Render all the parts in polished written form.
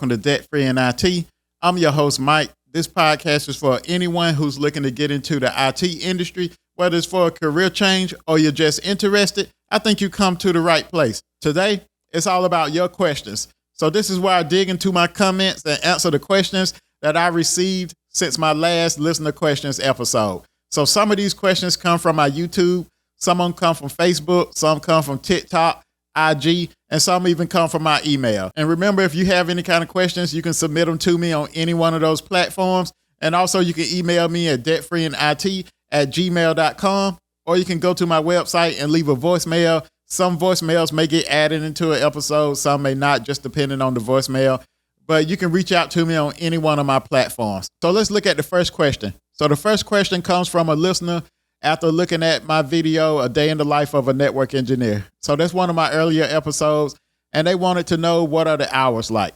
welcome to Debt Free in IT. I'm your host, Mike. This podcast is for anyone who's looking to get into the IT industry, whether it's for a career change or you're just interested. I think you come to the right place. Today, it's all about your questions. So this is where I dig into my comments and answer the questions that I received since my last listener questions episode. So some of these questions come from my YouTube, some of them come from Facebook, some come from TikTok, IG, and some even come from my email. And remember, if you have any kind of questions, you can submit them to me on any one of those platforms. And also you can email me at debtfreeinit@gmail.com, or you can go to my website and leave a voicemail. Some voicemails may get added into an episode, some may not, just depending on the voicemail. But you can reach out to me on any one of my platforms. So let's look at the first question. So the first question comes from a listener after looking at my video, A Day in the Life of a Network Engineer. So that's one of my earlier episodes, and they wanted to know what are the hours like.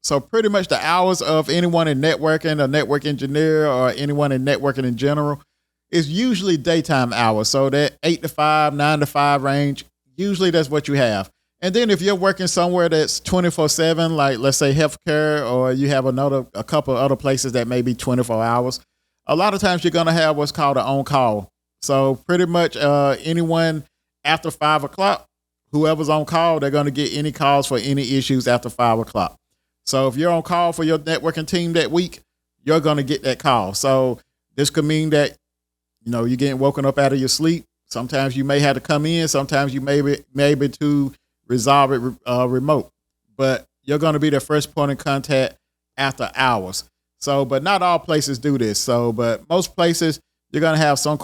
So pretty much the hours of anyone in networking, a network engineer, or anyone in networking in general is usually daytime hours. So that 8 to 5, 9 to 5 range, usually that's what you have. And then if you're working somewhere that's 24/7, like let's say healthcare, or you have a couple other places that may be 24 hours, a lot of times you're going to have what's called an on-call. So pretty much anyone after 5 o'clock, whoever's on call, they're going to get any calls for any issues after 5 o'clock. So if you're on call for your networking team that week, you're going to get that call. So this could mean that, you're getting woken up out of your sleep. Sometimes you may have to come in. Sometimes you may be able to resolve it remote. But you're going to be the first point of contact after hours. So, but not all places do this. So, but most places, you're going to have some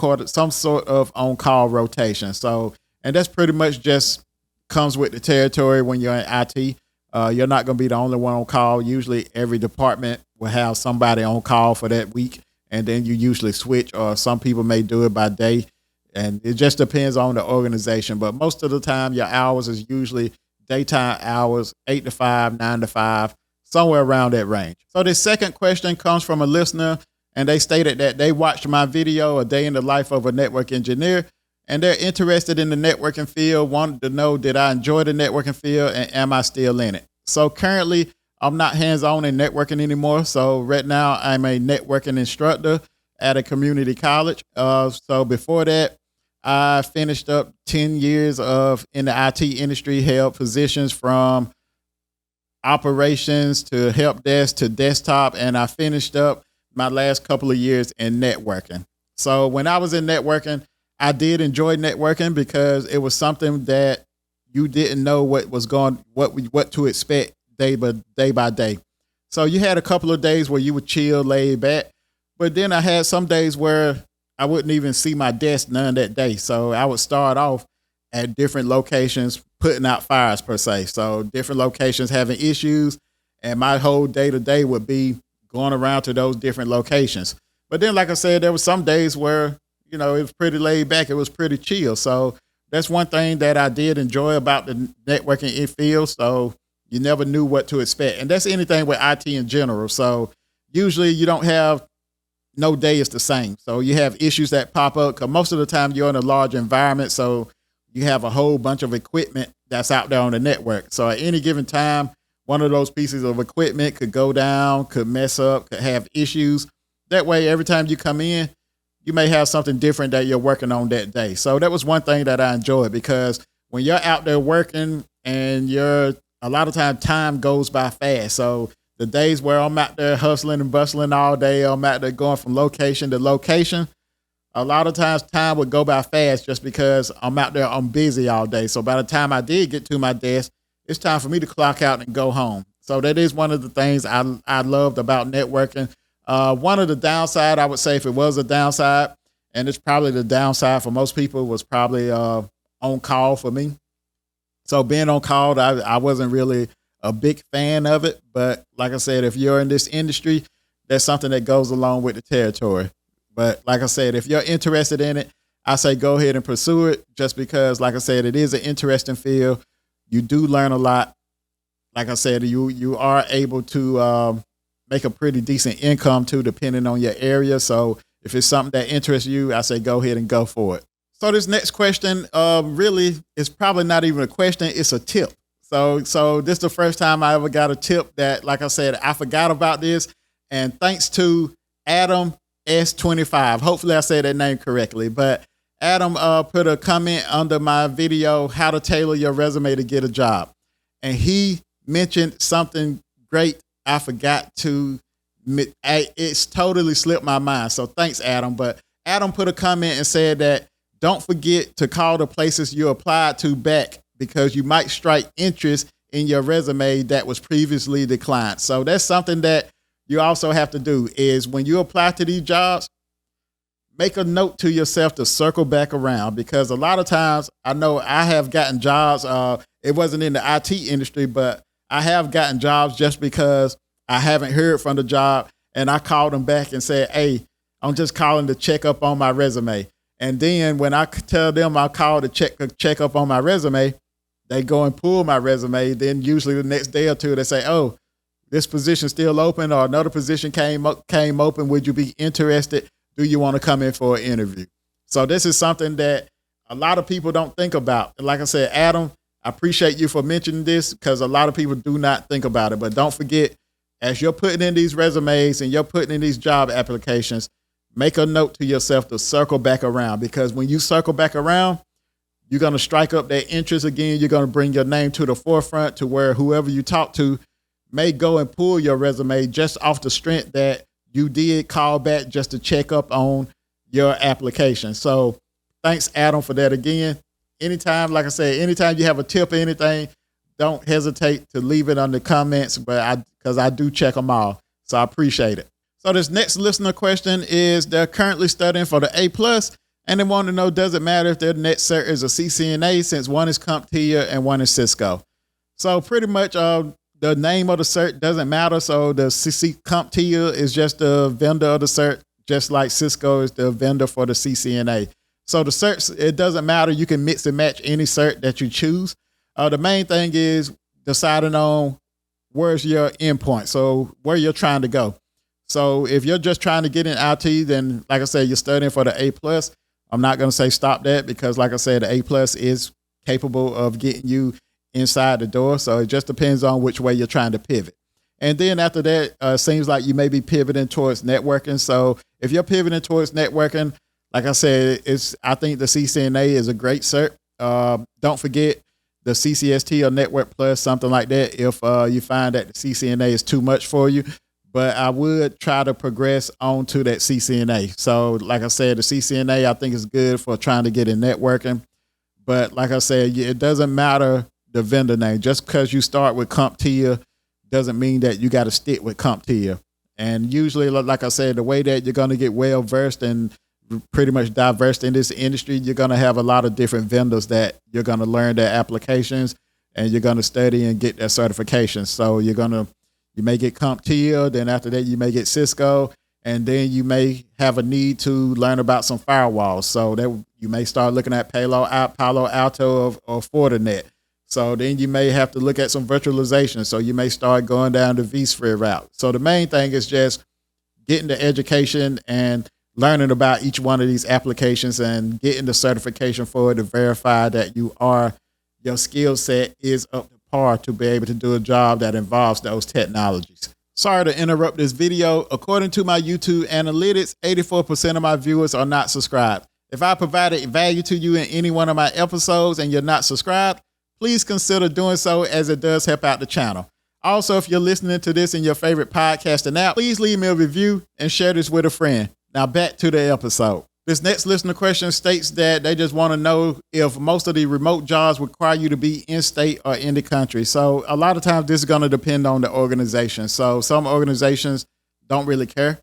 sort of on-call rotation. So, and that's pretty much just comes with the territory when you're in IT. You're not going to be the only one on call. Usually every department will have somebody on call for that week, and then you usually switch, or some people may do it by day. And it just depends on the organization. But most of the time, your hours is usually daytime hours, 8 to 5, 9 to 5, somewhere around that range. So the second question comes from a listener, and they stated that they watched my video, A Day in the Life of a Network Engineer, and they're interested in the networking field, wanted to know, did I enjoy the networking field, and am I still in it? So currently, I'm not hands-on in networking anymore. So right now, I'm a networking instructor at a community college. So before that, I finished up 10 years in the IT industry, held positions from operations to help desk to desktop, and I finished up my last couple of years in networking. So when I was in networking, I did enjoy networking because it was something that you didn't know what to expect day by day. So you had a couple of days where you would chill, lay back, but then I had some days where I wouldn't even see my desk none that day. So I would start off at different locations, putting out fires per se. So different locations having issues, and my whole day-to-day would be going around to those different locations. But then, like I said, there were some days where, it was pretty laid back. It was pretty chill. So that's one thing that I did enjoy about the networking field. So you never knew what to expect. And that's anything with IT in general. So usually you don't have, no day is the same. So you have issues that pop up because most of the time you're in a large environment. So you have a whole bunch of equipment that's out there on the network. So at any given time, one of those pieces of equipment could go down, could mess up, could have issues. That way, every time you come in, you may have something different that you're working on that day. So that was one thing that I enjoyed, because when you're out there working and a lot of time goes by fast. So the days where I'm out there hustling and bustling all day, I'm out there going from location to location, a lot of times time would go by fast just because I'm out there, I'm busy all day. So by the time I did get to my desk, it's time for me to clock out and go home. So that is one of the things I loved about networking. One of the downside, I would say, if it was a downside, and it's probably the downside for most people, was probably on call for me. So being on call, I wasn't really a big fan of it. But like I said, if you're in this industry, that's something that goes along with the territory. But like I said, if you're interested in it, I say go ahead and pursue it, just because, like I said, it is an interesting field. You do learn a lot. Like I said, you are able to make a pretty decent income too, depending on your area. So if it's something that interests you, I say go ahead and go for it. So this next question really is probably not even a question, it's a tip. So this is the first time I ever got a tip that, like I said, I forgot about this. And thanks to Adam S25. Hopefully I said that name correctly. But Adam put a comment under my video, how to tailor your resume to get a job. And he mentioned something great. I forgot to, it's totally slipped my mind. So thanks, Adam. But Adam put a comment and said that don't forget to call the places you applied to back, because you might strike interest in your resume that was previously declined. So that's something that you also have to do, is when you apply to these jobs, make a note to yourself to circle back around, because a lot of times I know I have gotten jobs. It wasn't in the IT industry, but I have gotten jobs just because I haven't heard from the job, and I called them back and said, hey, I'm just calling to check up on my resume. And then when I tell them I called to check up on my resume, they go and pull my resume. Then usually the next day or two, they say, oh, this position's still open, or another position came open. Would you be interested? Do you want to come in for an interview? So this is something that a lot of people don't think about. And like I said, Adam, I appreciate you for mentioning this, because a lot of people do not think about it. But don't forget, as you're putting in these resumes and you're putting in these job applications, make a note to yourself to circle back around, because when you circle back around, you're going to strike up that interest again. You're going to bring your name to the forefront, to where whoever you talk to may go and pull your resume just off the strength that you did call back just to check up on your application. So thanks, Adam, for that again. Anytime, like I said, anytime you have a tip or anything, don't hesitate to leave it on the comments, because I do check them all. So I appreciate it. So this next listener question is, they're currently studying for the A+, and they want to know, does it matter if their next cert is a CCNA, since one is CompTIA and one is Cisco? So pretty much the name of the cert doesn't matter. So the CompTIA is just the vendor of the cert, just like Cisco is the vendor for the CCNA. So the certs, it doesn't matter. You can mix and match any cert that you choose. The main thing is deciding on where's your endpoint, so where you're trying to go. So if you're just trying to get in IT, then like I said, you're studying for the A+. I'm not going to say stop that, because like I said, the A+ is capable of getting you inside the door. So it just depends on which way you're trying to pivot. And then after that, seems like you may be pivoting towards networking. So if you're pivoting towards networking, like I said, I think the CCNA is a great cert. Don't forget the CCST or Network Plus, something like that, if you find that the CCNA is too much for you. But I would try to progress on to that CCNA. So like I said, the CCNA I think is good for trying to get in networking. But like I said, it doesn't matter the vendor name. Just because you start with CompTIA doesn't mean that you got to stick with CompTIA. And usually, like I said, the way that you're going to get well versed and pretty much diverse in this industry, you're going to have a lot of different vendors that you're going to learn their applications, and you're going to study and get their certifications. So you may get CompTIA, then after that you may get Cisco, and then you may have a need to learn about some firewalls. So that you may start looking at Palo Alto or Fortinet. So then you may have to look at some virtualization. So you may start going down the vSphere route. So the main thing is just getting the education and learning about each one of these applications and getting the certification for it to verify that your skill set is up to par to be able to do a job that involves those technologies. Sorry to interrupt this video. According to my YouTube analytics, 84% of my viewers are not subscribed. If I provided value to you in any one of my episodes and you're not subscribed, please consider doing so, as it does help out the channel. Also, if you're listening to this in your favorite podcasting app, please leave me a review and share this with a friend. Now back to the episode. This next listener question states that they just want to know if most of the remote jobs require you to be in state or in the country. So a lot of times this is going to depend on the organization. So some organizations don't really care.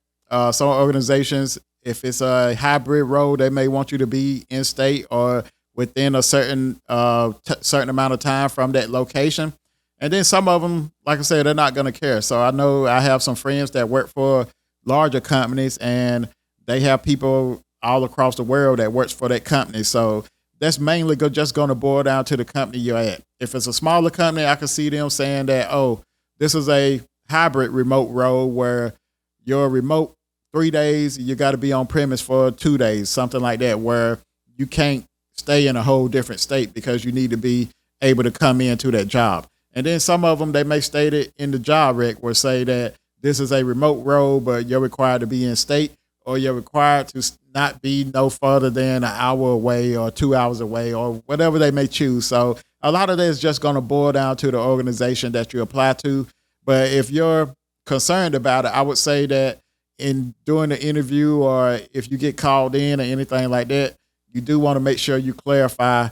Some organizations, if it's a hybrid role, they may want you to be in state or within a certain amount of time from that location. And then some of them, like I said, they're not going to care. So I know I have some friends that work for larger companies, and they have people all across the world that works for that company. So that's mainly just going to boil down to the company you're at. If it's a smaller company, I can see them saying that, oh, this is a hybrid remote role where you're remote 3 days, you got to be on premise for 2 days, something like that, where you can't stay in a whole different state because you need to be able to come into that job. And then some of them, they may state it in the job rec where say that this is a remote role, but you're required to be in state, or you're required to not be no further than an hour away or 2 hours away or whatever they may choose. So a lot of that is just going to boil down to the organization that you apply to. But if you're concerned about it, I would say that in doing the interview, or if you get called in or anything like that, you do want to make sure you clarify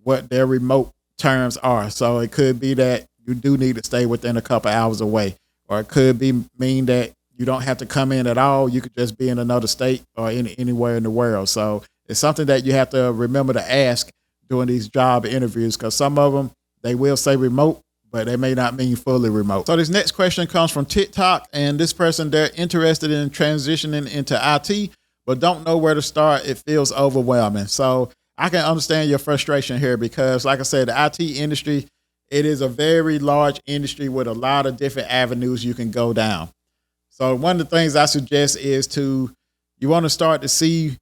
what their remote terms are. So it could be that you do need to stay within a couple hours away, or it could mean that you don't have to come in at all. You could just be in another state or anywhere in the world. So it's something that you have to remember to ask during these job interviews, because some of them, they will say remote, but they may not mean fully remote. So this next question comes from TikTok, and this person, they're interested in transitioning into IT, but don't know where to start. It feels overwhelming. So I can understand your frustration here, because like I said, the IT industry, it is a very large industry with a lot of different avenues you can go down. So one of the things I suggest is you want to start to see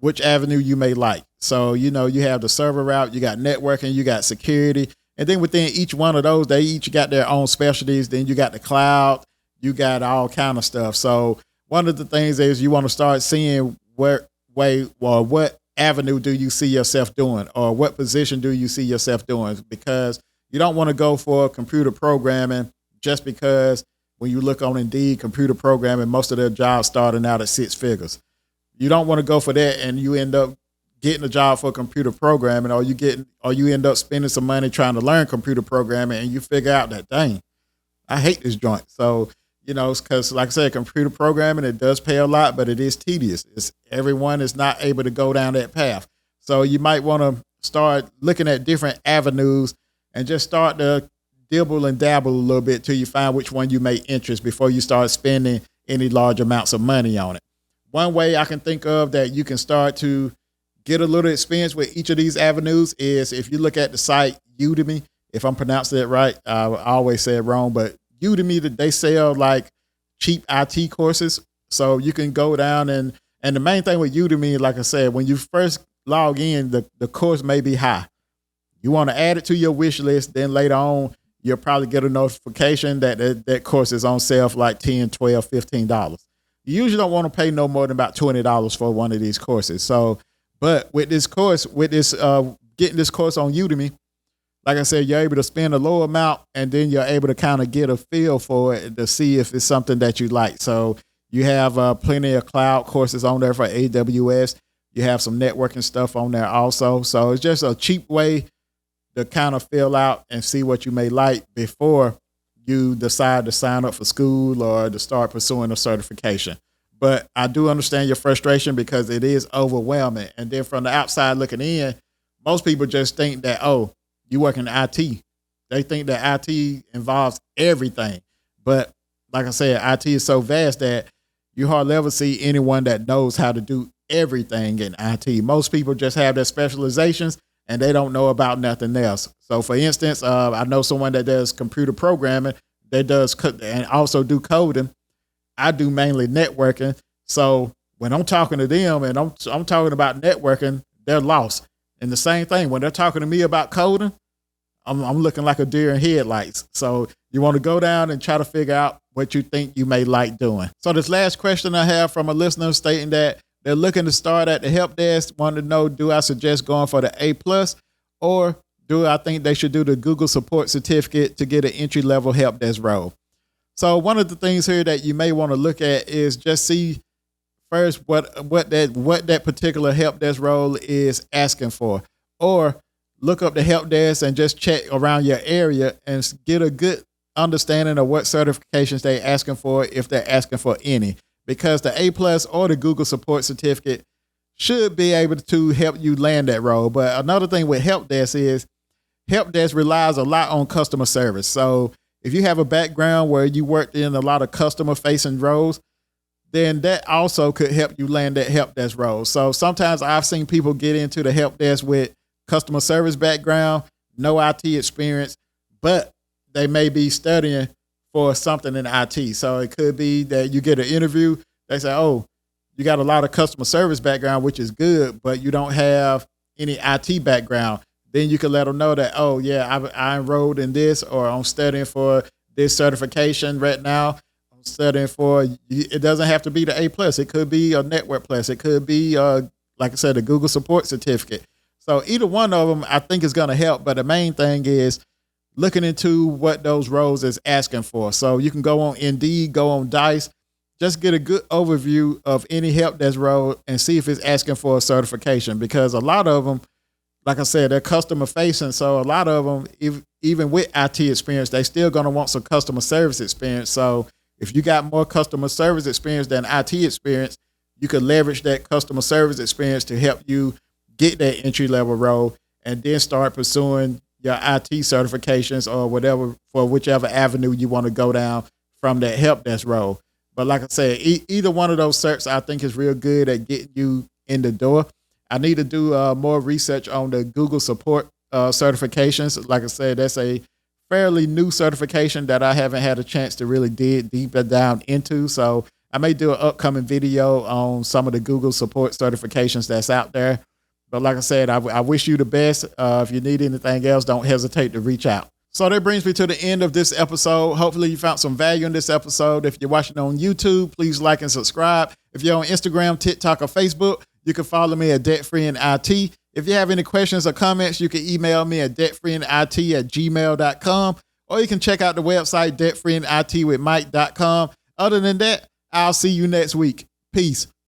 which avenue you may like. So, you have the server route, you got networking, you got security, and then within each one of those, they each got their own specialties. Then you got the cloud, you got all kind of stuff. So one of the things is you want to start seeing what avenue do you see yourself doing, or what position do you see yourself doing, because you don't want to go for computer programming just because when you look on Indeed, computer programming, most of their jobs starting out at 6 figures. You don't want to go for that and you end up getting a job for computer programming, or you end up spending some money trying to learn computer programming, and you figure out that, dang, I hate this joint. So, because like I said, computer programming, it does pay a lot, but it is tedious. Everyone is not able to go down that path. So you might want to start looking at different avenues and just start to dibble and dabble a little bit till you find which one you may interest before you start spending any large amounts of money on it. One way I can think of that you can start to get a little experience with each of these avenues is if you look at the site Udemy. If I'm pronouncing it right, I always say it wrong, but Udemy, they sell like cheap IT courses. So you can go down and the main thing with Udemy, like I said, when you first log in, the course may be high. You want to add it to your wish list. Then later on, you'll probably get a notification that course is on sale for like $10, $12, $15. You usually don't want to pay no more than about $20 for one of these courses. So, but with this course, getting this course on Udemy, like I said, you're able to spend a low amount, and then you're able to kind of get a feel for it to see if it's something that you like. So you have plenty of cloud courses on there for AWS. You have some networking stuff on there also. So it's just a cheap way to kind of fill out and see what you may like before you decide to sign up for school or to start pursuing a certification. But I do understand your frustration because it is overwhelming. And then from the outside looking in, most people just think that, oh, you work in IT. They think that IT involves everything. But like I said, IT is so vast that you hardly ever see anyone that knows how to do everything in IT. Most people just have their specializations and they don't know about nothing else. So for instance, I know someone that does computer programming, that does and also do coding. I do mainly networking. So when I'm talking to them and I'm talking about networking, they're lost. And the same thing, when they're talking to me about coding, I'm looking like a deer in headlights. So you want to go down and try to figure out what you think you may like doing. So this last question I have from a listener stating that they're looking to start at the help desk, wanting to know, do I suggest going for the A+, or do I think they should do the Google Support Certificate to get an entry-level help desk role? So one of the things here that you may want to look at is just see first what that particular help desk role is asking for, or look up the help desk and just check around your area and get a good understanding of what certifications they're asking for, if they're asking for any, because the A+ or the Google Support Certificate should be able to help you land that role. But another thing with help desk is help desk relies a lot on customer service. So if you have a background where you worked in a lot of customer facing roles, then that also could help you land that help desk role. So sometimes I've seen people get into the help desk with customer service background, no IT experience, but they may be studying for something in IT. So it could be that you get an interview, they say, oh, you got a lot of customer service background, which is good, but you don't have any IT background. then you can let them know that, oh yeah, I enrolled in this, or I'm studying for this certification right now. I'm studying for, it doesn't have to be the A+. It could be a Network Plus. It could be, like I said, a Google Support Certificate. So either one of them, I think, is going to help. But the main thing is looking into what those roles is asking for. So you can go on Indeed, go on Dice, just get a good overview of any help desk role and see if it's asking for a certification, because a lot of them, like I said, they're customer facing. So a lot of them, even with IT experience, they still going to want some customer service experience. So if you got more customer service experience than IT experience, you could leverage that customer service experience to help you get that entry level role, and then start pursuing your IT certifications or whatever, for whichever avenue you want to go down from that help desk role. But like I said, either one of those certs I think is real good at getting you in the door. I need to do more research on the Google Support certifications. Like I said, that's a fairly new certification that I haven't had a chance to really dig deeper down into. So I may do an upcoming video on some of the Google Support certifications that's out there. But like I said, I wish you the best. If you need anything else, don't hesitate to reach out. So that brings me to the end of this episode. Hopefully you found some value in this episode. If you're watching on YouTube, please like and subscribe. If you're on Instagram, TikTok, or Facebook, you can follow me at DebtFreeInIT. If you have any questions or comments, you can email me at debtfreeinit@gmail.com, or you can check out the website debtfreeinitwithmike.com. Other than that, I'll see you next week. Peace.